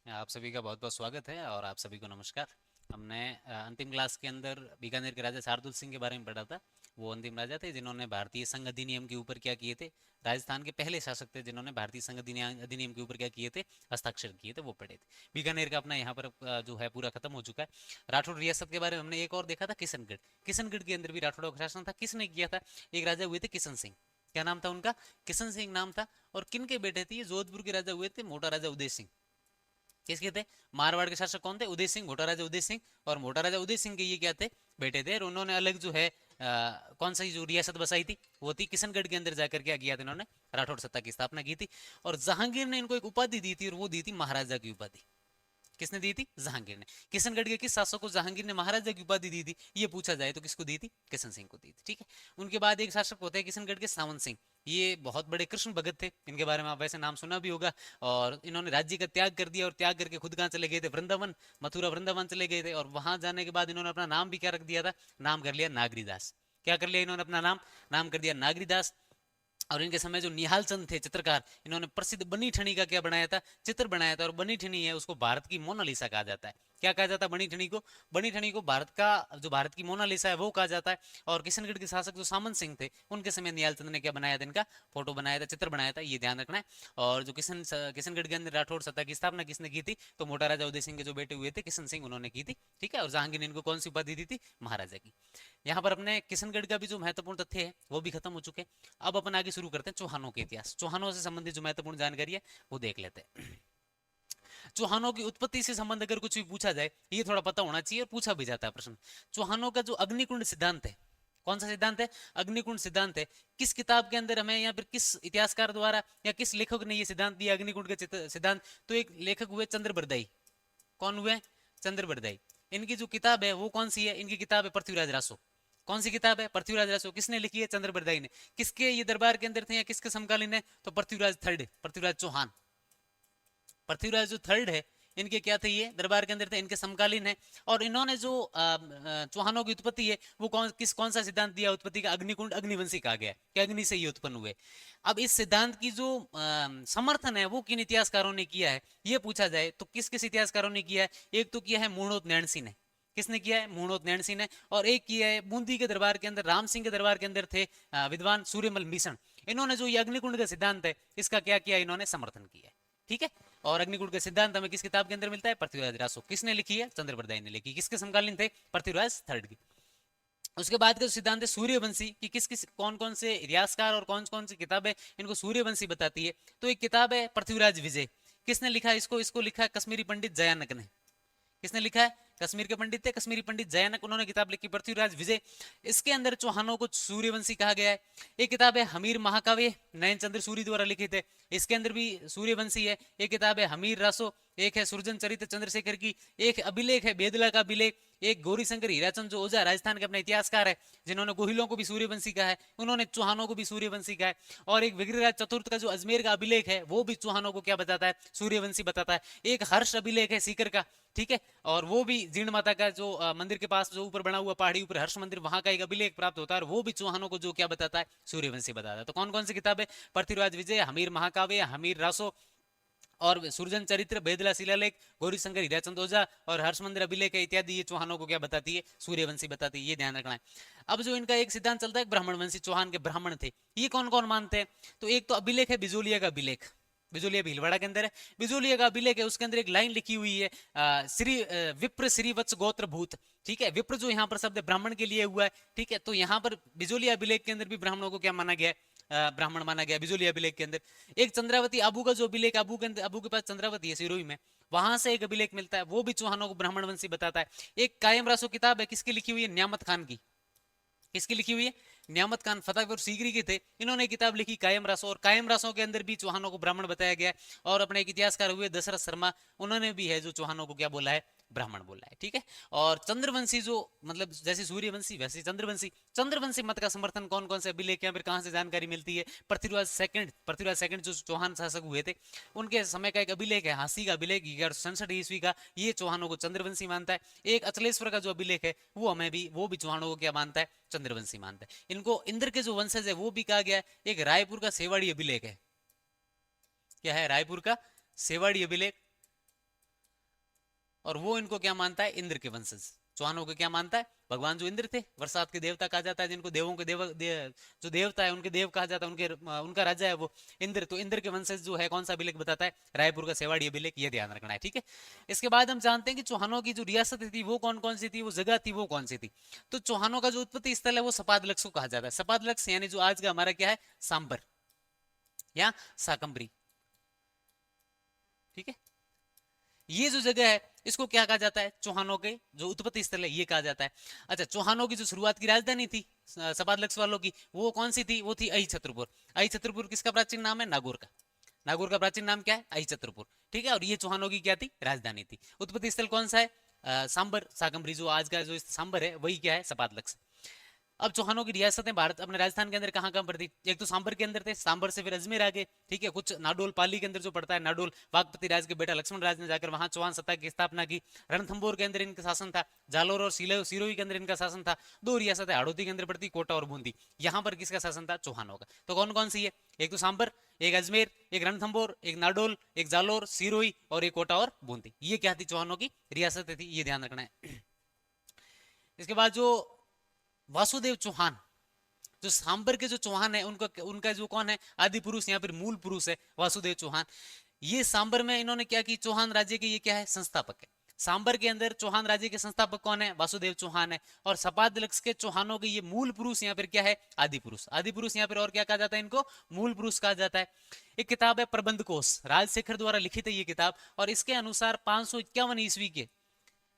आप सभी का बहुत बहुत स्वागत है और आप सभी को नमस्कार। हमने अंतिम क्लास के अंदर बीकानेर के राजा शार्दुल सिंह के बारे में पढ़ा था। वो अंतिम राजा थे जिन्होंने भारतीय संघ अधिनियम के ऊपर क्या किए थे। राजस्थान के पहले शासक थे जिन्होंने भारतीय संघ अधिनियम के ऊपर क्या किए थे, हस्ताक्षर किए थे, वो पढ़े थे। बीकानेर का अपना यहाँ पर जो है पूरा खत्म हो चुका है। राठौड़ रियासत के बारे में हमने एक और देखा था, किशनगढ़। किशनगढ़ के अंदर भी राठौड़ों का शासन था। किसने किया था? एक राजा हुए थे किशन सिंह। क्या नाम था उनका? किशन सिंह नाम था। और किन के बेटे थे ये? जोधपुर के राजा हुए थे मोटा राजा उदय सिंह। किसके थे? मारवाड़ के शासक कौन थे? उदय सिंह, मोटा राजा उदय सिंह। और मोटा राजा उदय सिंह के ये क्या थे? बेटे थे। और उन्होंने अलग जो है कौन सी जो रियासत बसाई थी, वो थी किशनगढ़ के अंदर जाकर क्या किया था इन्होंने? राठौड़ सत्ता की स्थापना की थी। और जहांगीर ने इनको एक उपाधि दी थी और वो दी थी महाराजा की उपाधि। किसने दी थी? जहांगीर ने। किशनगढ़ के किस शासक को जहांगीर ने महाराजा की उपाधि दी थी, ये पूछा जाए तो किसको दी थी? किशन सिंह को दी थी। ठीक है। उनके बाद एक शासक होते हैं किशनगढ़ के सावन सिंह। ये बहुत बड़े कृष्ण भगत थे। इनके बारे में आप वैसे नाम सुना भी होगा। और इन्होंने राज्य का त्याग कर दिया और त्याग करके खुद कहाँ चले गए थे? वृंदावन, मथुरा वृंदावन चले गए थे। और वहां जाने के बाद इन्होंने अपना नाम भी क्या रख दिया था? नाम कर लिया नागरीदास। क्या कर लिया इन्होंने? अपना नाम नाम कर दिया नागरीदास। और इनके समय जो निहाल चंद थे चित्रकार, इन्होंने प्रसिद्ध बनी ठनी का क्या बनाया था? चित्र बनाया था। और बनी ठनी है उसको भारत की मोनालिसा कहा जाता है। क्या कहा जाता है बनी ठनी को? बनी ठनी को भारत का जो भारत की मोनालिसा है वो कहा जाता है। और किशनगढ़ के शासक जो सामंत सिंह थे उनके समय निहाल चंद ने क्या बनाया था? इनका फोटो बनाया था, चित्र बनाया था, ये ध्यान रखना है। और जो किशनगढ़ के अंदर राठौड़ सत्ता की स्थापना किसने की थी? तो मोटा राजा उदय सिंह के जो बेटे हुए थे किशन सिंह, उन्होंने की थी। ठीक है। और जहांगीर ने इनको कौन सी उपाधि दी थी? महाराजा की। यहाँ पर अपने किशनगढ़ का भी जो महत्वपूर्ण तथ्य है वो भी खत्म हो चुके हैं। अब अपन आगे शुरू करते हैं चौहानों के इतिहास। चौहानों से संबंधित जो महत्वपूर्ण जानकारी है वो देख लेते हैं। चौहानों की उत्पत्ति से संबंध अगर कुछ भी पूछा जाए, ये थोड़ा पता होना चाहिए और पूछा भी जाता है प्रश्न। चौहानों का जो अग्निकुंड सिद्धांत है, कौन सा सिद्धांत है? अग्निकुंड सिद्धांत है। किस किताब के अंदर हमें, या फिर किस इतिहासकार द्वारा या किस लेखक ने ये सिद्धांत दिया अग्निकुंड का सिद्धांत? तो एक लेखक हुए चंद्रबरदाई। कौन हुए? चंद्रबरदाई। इनकी जो किताब है वो कौन सी है? इनकी किताब है पृथ्वीराज रासो। कौन सी किताब है? पृथ्वीराज रासो। किसने लिखी है? चंद्रबरदाई ने। किसके ये दरबार के अंदर थे या किसके समकालीन है? तो पृथ्वीराज थर्ड, पृथ्वीराज चौहान। पृथ्वीराज जो थर्ड है, इनके क्या थे? ये दरबार के अंदर थे, इनके समकालीन है। और इन्होंने जो चौहानों की उत्पत्ति है वो कौन सा सिद्धांत दिया उत्पत्ति का? अग्निकुंड अग्निवंशी कहा गया कि अग्नि से ही उत्पन्न हुए। अब इस सिद्धांत की जो समर्थन है वो किन इतिहासकारों ने किया है, ये पूछा जाए तो किस किस इतिहासकारों ने किया है? एक तो किया है मूणोत नैणसी ने। किसने किया है? मूणोत नैणसी ने। और एक किया है बूंदी के दरबार के अंदर, राम सिंह के दरबार के अंदर थे विद्वान सूर्यमल मिशन। इन्होंने जो ये अग्निकुंड का सिद्धांत है इसका क्या किया? इन्होंने समर्थन किया है। ठीक है। और अग्निकुंड का सिद्धांत हमें किस किताब के अंदर मिलता है? पृथ्वीराज रासो। किसने लिखी है? चंद्रबरदाई ने लिखी। किसके समकालीन थे? पृथ्वीराज थर्ड की। उसके बाद का जो सिद्धांत है सूर्यवंशी, कि किस किस कौन कौन से इतिहासकार और कौन कौन सी किताबें इनको सूर्यवंशी बताती है। तो एक किताब है पृथ्वीराज विजय। किसने लिखा है इसको? इसको लिखा है कश्मीरी पंडित जयानक ने। किसने लिखा है? कश्मीर के पंडित थे कश्मीरी पंडित जयानक, उन्होंने किताब लिखी पृथ्वीराज विजय। इसके अंदर चौहानों को सूर्यवंशी कहा गया है। एक किताब है हमीर महाकाव्य, नयन चंद्र सूरी द्वारा लिखित है। इसके अंदर भी सूर्यवंशी है। एक किताब है हमीर रासो। एक है सुरजन चरित्र चंद्रशेखर की। एक अभिलेख है बेदला का अभिलेख। एक गौरी शंकर हीराचंद जो ओझा राजस्थान के अपने इतिहासकार है, जिन्होंने गोहिलों को भी सूर्यवंशी कहा है, उन्होंने चौहानों को भी सूर्यवंशी कहा है। और एक विग्रहराज चतुर्थ का जो अजमेर का अभिलेख है वो भी चौहानों को क्या बताता है? सूर्यवंशी बताता है। एक हर्ष अभिलेख है सीकर का। ठीक है। और वो भी जीर्ण माता का जो मंदिर के पास जो ऊपर बना हुआ पहाड़ी ऊपर हर्ष मंदिर, वहां का एक अभिलेख प्राप्त होता है। और वो भी चौहानों को जो क्या बताता है? सूर्यवंशी बताता है। तो कौन कौन सी किताब है? पृथ्वीराज विजय, हमीर महाकाव्य, हमीर रासो, और सुरजन चरित्र, बेदला शिलालेख, गौरी शंकर हीराचंद ओझा और हर्ष मंदिर अभिलेख इत्यादि, ये चौहानों को क्या बताती है? सूर्यवंशी बताती है। ये ध्यान रखना है। अब जो इनका एक सिद्धांत चलता है ब्राह्मणवंशी, चौहान के ब्राह्मण थे, ये कौन कौन मानते हैं? तो एक तो अभिलेख है बिजोलिया का अभिलेख। बिजोलिया भीलवाड़ा के अंदर है। बिजोलिया का अभिलेख है, उसके अंदर एक लाइन लिखी हुई है श्री विप्र श्रीवत्स गोत्र भूत। ठीक है। विप्र जो यहाँ पर शब्द ब्राह्मण के लिए हुआ है। ठीक है। तो यहाँ पर बिजोलिया अभिलेख के अंदर भी ब्राह्मणों को क्या माना गया है? ब्राह्मण माना गया बिजोलिया अभिलेख के अंदर। एक चंद्रावती आबू का जो अभिलेख, आबू के अंदर, आबू के पास चंद्रावती है सिरोही में, वहां से एक अभिलेख मिलता है, वो भी चौहानों को ब्राह्मण वंशी बताता है। एक कायम रासो किताब है, किसकी लिखी हुई है? न्यामत खान की। किसकी लिखी हुई है? नियामत खान फतेहपुर सीकरी के थे। इन्होंने किताब लिखी कायम रासो, और कायम रासो के अंदर भी चौहानों को ब्राह्मण बताया गया है। और अपने एक इतिहासकार हुए दशरथ शर्मा, उन्होंने भी है जो चौहानों को क्या बोला है? ब्राह्मण बोला है। ठीक है। और चंद्रवंशी जो, मतलब जैसे सूर्यवंशी वैसे चंद्रवंशी, चंद्रवंशी मत का समर्थन कौन कौन से अभिलेख या फिर कहां से जानकारी मिलती है? पृथ्वीराज सेकंड जो चौहान शासक हुए थे, उनके समय का एक अभिलेख है, हाँसी का अभिलेख 1167 ईस्वी का, ये चौहानों को चंद्रवंशी मानता है। एक अचलेश्वर का जो अभिलेख है वो भी चौहानों को क्या मानता है? चंद्रवंशी मानता है। इनको इंद्र के जो वंशज है वो भी कहा गया है। एक रायपुर का सेवाड़ी अभिलेख है। क्या है? रायपुर का सेवाड़ी अभिलेख। और वो इनको क्या मानता है, इंद्र के वंशज। चौहानों को क्या मानता है, भगवान जो इंद्र थे, बरसात के देवता कहा जाता है, जिनको देवों के जो देवता है उनके देव कहा जाता है, उनका राजा है वो इंद्र। तो इंद्र के वंशज जो है कौन सा अभिलेख बताता है, रायपुर का सेवाड़ी अभिलेख, ये ध्यान रखना है, ठीक है। इसके बाद हम जानते हैं कि चौहानों की जो रियासत थी वो कौन कौन सी थी, वो जगह थी वो कौन सी थी। तो चौहानों का जो उत्पत्ति स्थल है वो सपादलक्ष को कहा जाता है। सपादलक्ष यानी जो आज का हमारा क्या है, सांबर या साकंबरी, ठीक है। ये जो जगह है इसको क्या कहा जाता है, चौहानों के जो उत्पत्ति स्थल है ये कहा जाता है। अच्छा, चौहानों की जो शुरुआत की राजधानी थी सपादलक्ष वालों की, वो कौन सी थी, वो थी अहि छत्रपुर। अहि छत्रपुर किसका प्राचीन नाम है, नागौर का। नागौर का प्राचीन नाम क्या है, अहि छत्रपुर, ठीक है। और ये चौहानों की क्या थी, राजधानी थी। उत्पत्ति स्थल कौन सा है, सांबर साकंबरी, जो आज का जो सांबर है वही क्या है, सपादलक्ष। अब चौहानों की रियासतें भारत अपने राजस्थान के अंदर कहाँ कहाँ पर थी, एक तो सांबर के अंदर थे, सांबर से फिर अजमेर आ गए, ठीक है। कुछ नाडोल पाली के अंदर जो पड़ता है, नाडोल वागपति राज के बेटा लक्ष्मण राज ने जाकर वहां चौहान सत्ता की स्थापना की। रणथंबोर के अंदर इनका शासन था, जालोर और सिरोही के अंदर इनका शासन था। दो रियासतें हाड़ौती के अंदर पड़ती, कोटा और बूंदी, यहाँ पर किसका शासन था, चौहानों का। तो कौन कौन सी है, एक तो सांबर, एक अजमेर, एक रणथंबोर, एक नाडोल, एक जालोर, सिरोही और एक कोटा और बूंदी, ये क्या थी, चौहानों की रियासतें थी, ये ध्यान रखना है। इसके बाद जो वासुदेव चौहान, जो सांबर के जो चौहान है उनका उनका जो कौन है, आदि पुरुष, यहाँ पर मूल पुरुष है वासुदेव चौहान। ये सांबर में इन्होंने क्या की, चौहान राज्य के ये क्या है, संस्थापक है। सांबर के अंदर चौहान राज्य के संस्थापक कौन है, वासुदेव चौहान है। और सपादलक्ष के चौहानों के ये मूल पुरुष यहाँ पर क्या है, आदि पुरुष। आदि पुरुष यहाँ पर और क्या कहा जाता है, इनको मूल पुरुष कहा जाता है। एक किताब है प्रबंध कोश, राजशेखर द्वारा लिखित है ये किताब, और इसके अनुसार 551 ईस्वी के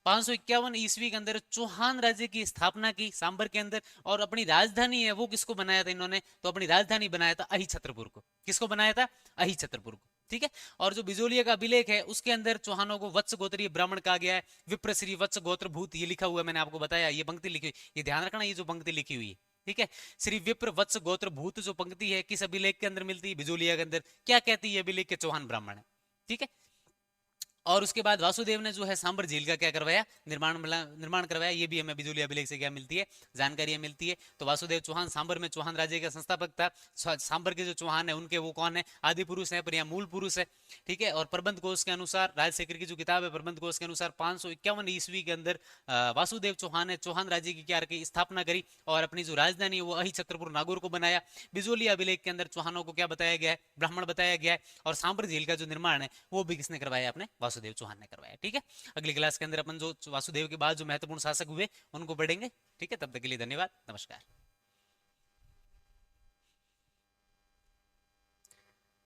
551 ईस्वी के अंदर चौहान राज्य की स्थापना की सांबर के अंदर। और अपनी राजधानी है वो किसको बनाया था इन्होंने, तो अपनी राजधानी बनाया था अहि छत्रपुर को। किसको बनाया था, अहि छत्रपुर को, ठीक है। और जो बिजोलिया का अभिलेख है उसके अंदर चौहानों को वत्स गोत्रीय ब्राह्मण कहा गया है। विप्र श्री वत्स गोत्र भूत, ये लिखा हुआ है, मैंने आपको बताया, ये पंक्ति लिखी हुई, ये ध्यान रखना, ये जो पंक्ति लिखी हुई है, ठीक है। श्री विप्र वत्स गोत्र भूत जो पंक्ति है किस अभिलेख के अंदर मिलती है, बिजोलिया के अंदर। क्या कहती है अभिलेख के, चौहान ब्राह्मण है, ठीक है। और उसके बाद वासुदेव ने जो है सांबर झील का क्या करवाया, निर्माण करवाया। ये भी हमें बिजोलिया अभिलेख से क्या मिलती है, जानकारी मिलती है। तो वासुदेव चौहान सांबर में चौहान राज्य का संस्थापक था। सांबर के जो चौहान है उनके वो कौन है, आदि पुरुष है, पर यहाँ मूल पुरुष है, ठीक है। और प्रबंध कोश के अनुसार, राजशेखर की जो किताब है प्रबंध कोश के अनुसार 551 ईस्वी के अंदर वासुदेव चौहान ने चौहान राज्य की क्या की स्थापना करी, और अपनी जो राजधानी है वो अहि छत्रपुर नागौर को बनाया। बिजोलिया अभिलेख के अंदर चौहानों को क्या बताया गया है, ब्राह्मण बताया गया है। और सांबर झील का जो निर्माण है वो भी किसने करवाया, अपने वासुदेव चौहान ने करवाया, ठीक है। अगली क्लास के अंदर अपन जो वासुदेव के बाद जो महत्वपूर्ण शासक हुए उनको पढ़ेंगे, ठीक है। तब तक के लिए धन्यवाद, नमस्कार।